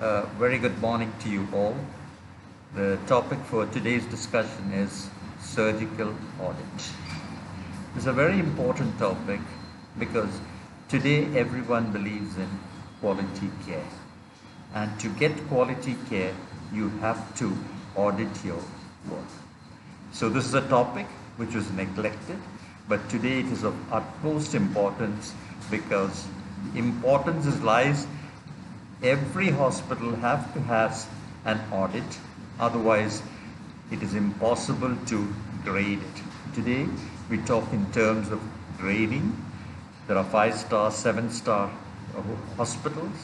Very good morning to you all. The topic for today's discussion is surgical audit. It's a very important topic because today everyone believes in quality care. And to get quality care, you have to audit your work. So this is a topic which was neglected, but today it is of utmost importance because importance lies. Every hospital have to have an audit, otherwise it is impossible to grade it. Today we talk in terms of grading. There are 5-star, 7-star hospitals.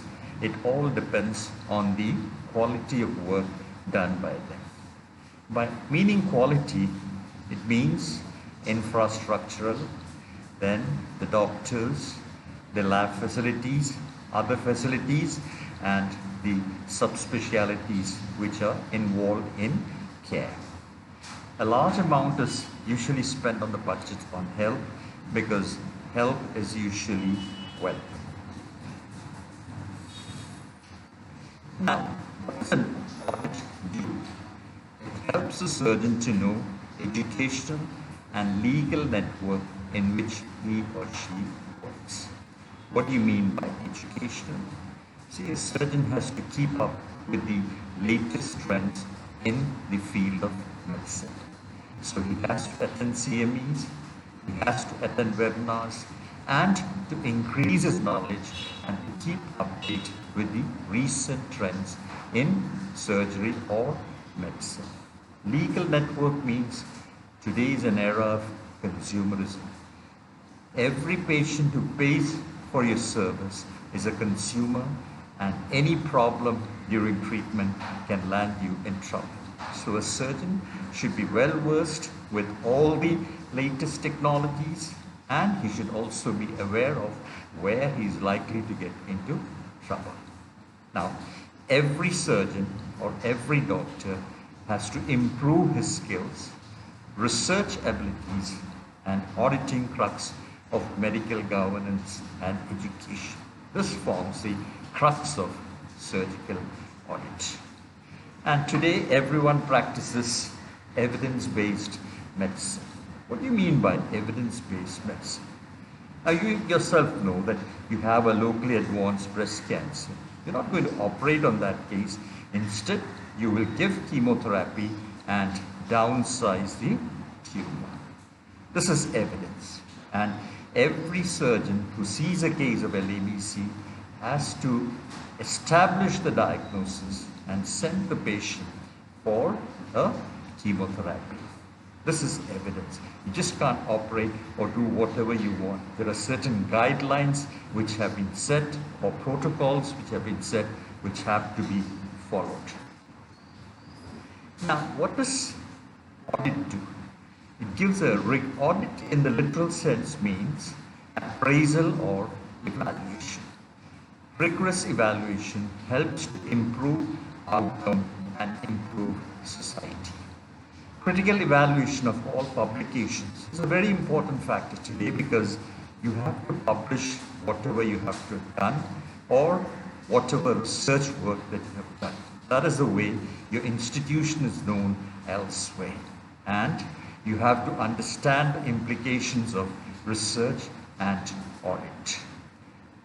It all depends on the quality of work done by them. By meaning quality, it means infrastructural, then the doctors, the lab facilities, other facilities, and the subspecialties which are involved in care. A large amount is usually spent on the budget on health because health is usually wealth. Now, what does an audit do? It helps the surgeon to know educational and legal network in which he or she works. What do you mean by education? See, a surgeon has to keep up with the latest trends in the field of medicine. So he has to attend CMEs, he has to attend webinars, and to increase his knowledge and to keep update with the recent trends in surgery or medicine. Legal network means today is an era of consumerism. Every patient who pays for your service is a consumer, and any problem during treatment can land you in trouble. So a surgeon should be well versed with all the latest technologies, and he should also be aware of where he is likely to get into trouble. Now, every surgeon or every doctor has to improve his skills, research abilities, and auditing crux of medical governance and education. This forms the crux of surgical audit. And today everyone practices evidence-based medicine. What do you mean by evidence-based medicine? Now you yourself know that you have a locally advanced breast cancer. You're not going to operate on that case. Instead, you will give chemotherapy and downsize the tumor. This is evidence. And every surgeon who sees a case of LABC has to establish the diagnosis and send the patient for a chemotherapy. This is evidence. You just can't operate or do whatever you want. There are certain guidelines which have been set or protocols which have been set which have to be followed. Now, what does audit do? It gives a audit in the literal sense means appraisal or evaluation. Rigorous evaluation helps to improve outcome and improve society. Critical evaluation of all publications is a very important factor today because you have to publish whatever you have to have done or whatever research work that you have done. That is the way your institution is known elsewhere. And you have to understand the implications of research and audit.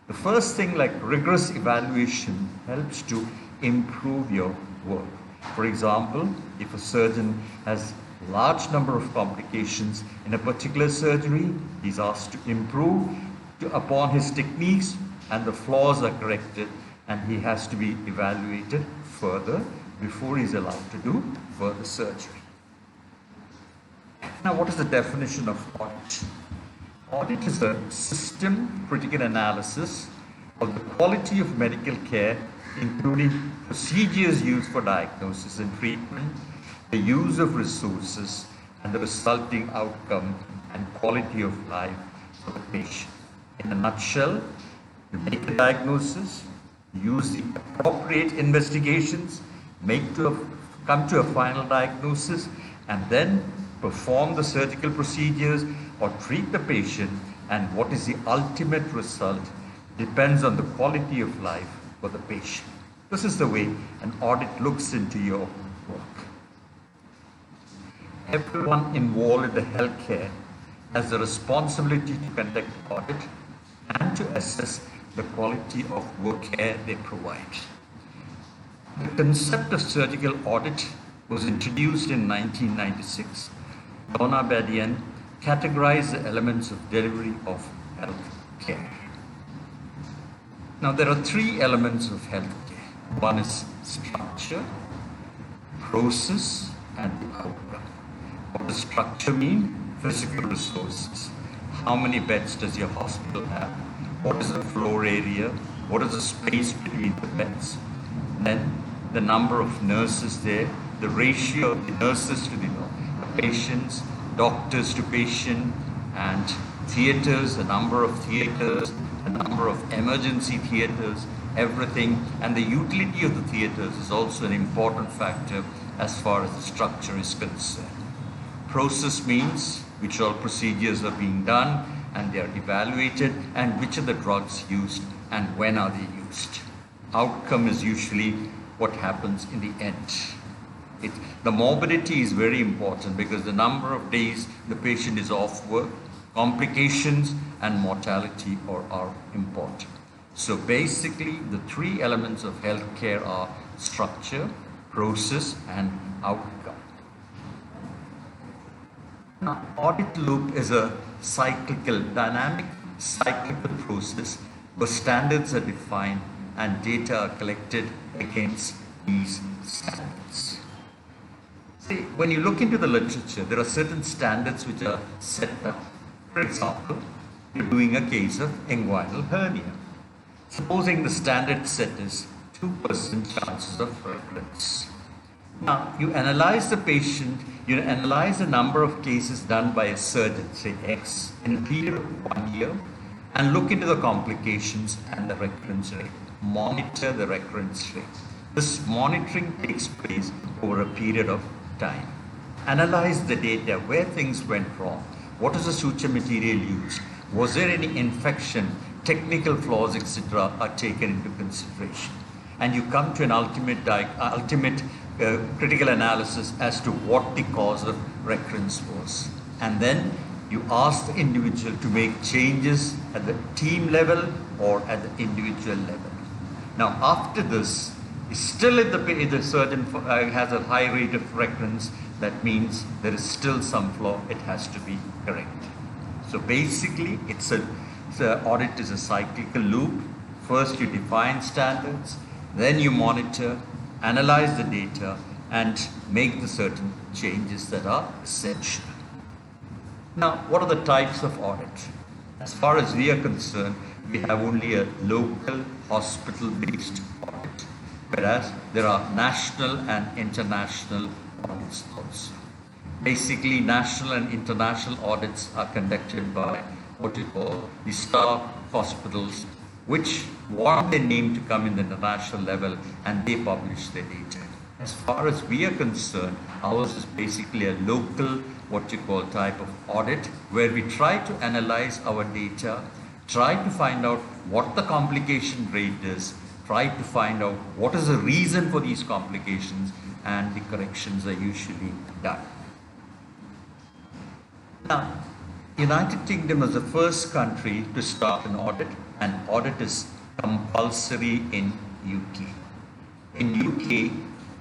The first thing, like rigorous evaluation, helps to improve your work. For example, if a surgeon has a large number of complications in a particular surgery, he's asked to improve upon his techniques, and the flaws are corrected, and he has to be evaluated further before he's allowed to do further surgery. Now, what is the definition of audit? Audit is a system critical analysis of the quality of medical care, including procedures used for diagnosis and treatment, the use of resources, and the resulting outcome and quality of life for the patient. In a nutshell, you make a diagnosis, use the appropriate investigations, come to a final diagnosis, and then perform the surgical procedures or treat the patient, and what is the ultimate result depends on the quality of life for the patient. This is the way an audit looks into your work. Everyone involved in the healthcare has the responsibility to conduct audit and to assess the quality of work care they provide. The concept of surgical audit was introduced in 1996. Donna Badian categorized the elements of delivery of health care. Now, there are three elements of health care. One is structure, process, and the outcome. What does structure mean? Physical resources. How many beds does your hospital have? What is the floor area? What is the space between the beds? Then the number of nurses there, the ratio of the nurses to the patients, doctors to patient, and theaters, the number of theaters, the number of emergency theaters, everything. And the utility of the theaters is also an important factor as far as the structure is concerned. Process means which all procedures are being done and they are evaluated, and which are the drugs used and when are they used. Outcome is usually what happens in the end. The morbidity is very important because the number of days the patient is off work, complications and mortality are important. So basically the three elements of healthcare are structure, process and outcome. Now, audit loop is a dynamic cyclical process where standards are defined and data are collected against these standards. See, when you look into the literature, there are certain standards which are set up. For example, you're doing a case of inguinal hernia. Supposing the standard set is 2% chances of recurrence. Now, you analyze the patient, you analyze the number of cases done by a surgeon, say X, in a period of 1 year, and look into the complications and the recurrence rate. Monitor the recurrence rate. This monitoring takes place over a period of time. Analyze the data, where things went wrong. What is the suture material used? Was there any infection? Technical flaws, etc. are taken into consideration. And you come to an ultimate critical analysis as to what the cause of recurrence was. And then you ask the individual to make changes at the team level or at the individual level. Now, after this, still if the surgeon has a high rate of recurrence, that means there is still some flaw, it has to be corrected. So basically, the audit is a cyclical loop. First you define standards, then you monitor, analyze the data, and make the certain changes that are essential. Now, what are the types of audit? As far as we are concerned, we have only a local hospital-based audit, whereas there are national and international audits also. Basically, national and international audits are conducted by what we call the star hospitals, which want their name to come in the international level, and they publish their data. As far as we are concerned, ours is basically a local, what you call type of audit, where we try to analyze our data, try to find out what the complication rate is, try to find out what is the reason for these complications, and the corrections are usually done. Now, United Kingdom is the first country to start an audit, and audit is compulsory in UK. In UK,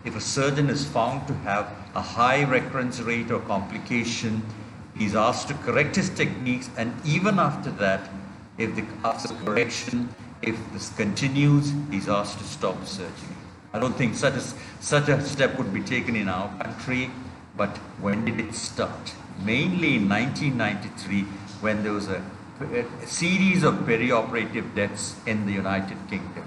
if a surgeon is found to have a high recurrence rate or complication, he's asked to correct his techniques, and even after that, after correction, if this continues, he's asked to stop surgery. I don't think such a step would be taken in our country, but when did it start? Mainly in 1993, when there was a series of perioperative deaths in the United Kingdom.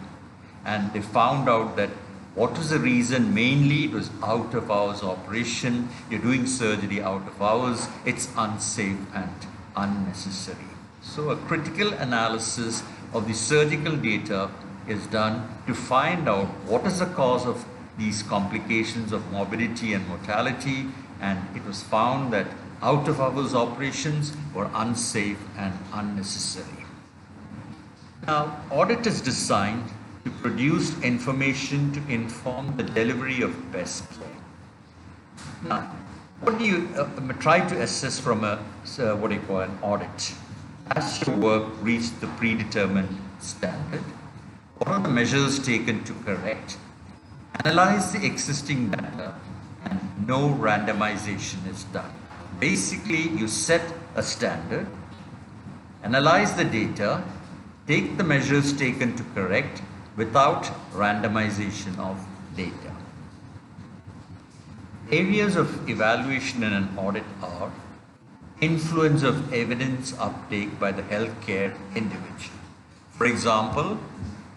And they found out that what was the reason? Mainly it was out of hours operation. You're doing surgery out of hours. It's unsafe and unnecessary. So a critical analysis of the surgical data is done to find out what is the cause of these complications of morbidity and mortality, and it was found that out of hours operations were unsafe and unnecessary. Now, audit is designed to produce information to inform the delivery of best care. Now, what do you try to assess from a what do you call an audit? Has your work reached the predetermined standard? What are the measures taken to correct? Analyze the existing data, and no randomization is done. Basically, you set a standard, analyze the data, take the measures taken to correct without randomization of data. Areas of evaluation in an audit are influence of evidence uptake by the healthcare individual. For example,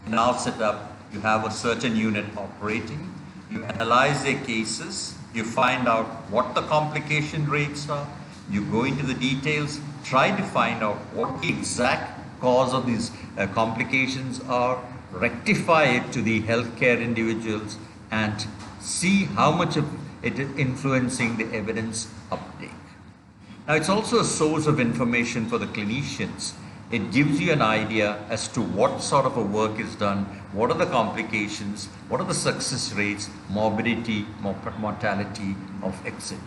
in our setup, you have a certain unit operating, you analyze their cases, you find out what the complication rates are, you go into the details, try to find out what the exact cause of these complications are, rectify it to the healthcare individuals, and see how much of it is influencing the evidence uptake. Now, it's also a source of information for the clinicians. It gives you an idea as to what sort of a work is done, what are the complications, what are the success rates, morbidity, mortality of etc.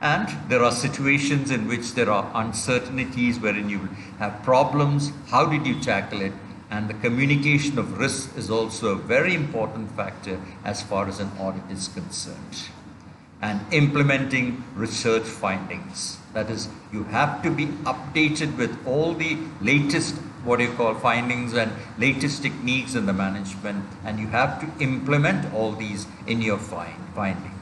And there are situations in which there are uncertainties wherein you have problems. How did you tackle it? And the communication of risk is also a very important factor as far as an audit is concerned. And implementing research findings. That is, you have to be updated with all the latest findings and latest techniques in the management, and you have to implement all these in your finding.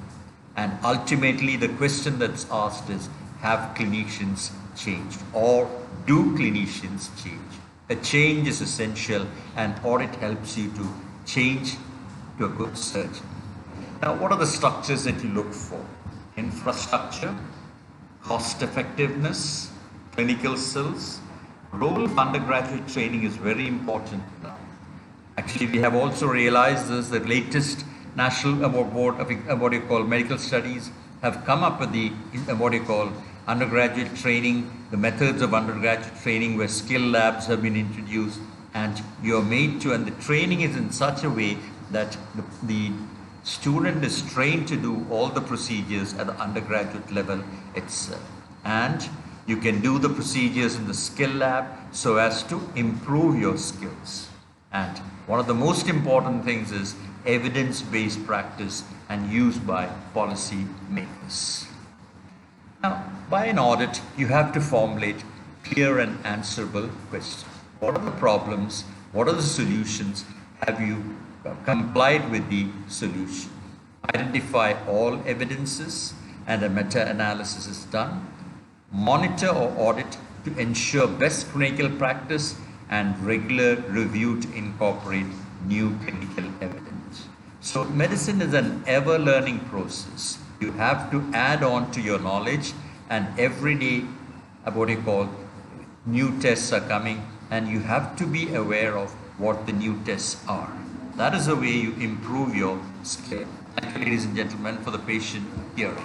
And ultimately, the question that's asked is, have clinicians changed, or do clinicians change? A change is essential, and audit helps you to change to a good surgeon. Now, what are the structures that you look for? Infrastructure, cost effectiveness, clinical skills. Role of undergraduate training is very important now. Actually, we have also realized this, the latest National Board of Medical Studies have come up with the undergraduate training, the methods of undergraduate training where skill labs have been introduced, and you're made to, and the training is in such a way that the student is trained to do all the procedures at the undergraduate level itself. And you can do the procedures in the skill lab so as to improve your skills. And one of the most important things is evidence-based practice and used by policy makers. Now, by an audit, you have to formulate clear and answerable questions. What are the problems? What are the solutions? Have you complied with the solution? Identify all evidences and a meta-analysis is done. Monitor or audit to ensure best clinical practice and regular review to incorporate new clinical evidence. So medicine is an ever-learning process. You have to add on to your knowledge, and every day new tests are coming, and you have to be aware of what the new tests are. That is the way you improve your skill. Thank you, ladies and gentlemen, for the patient hearing.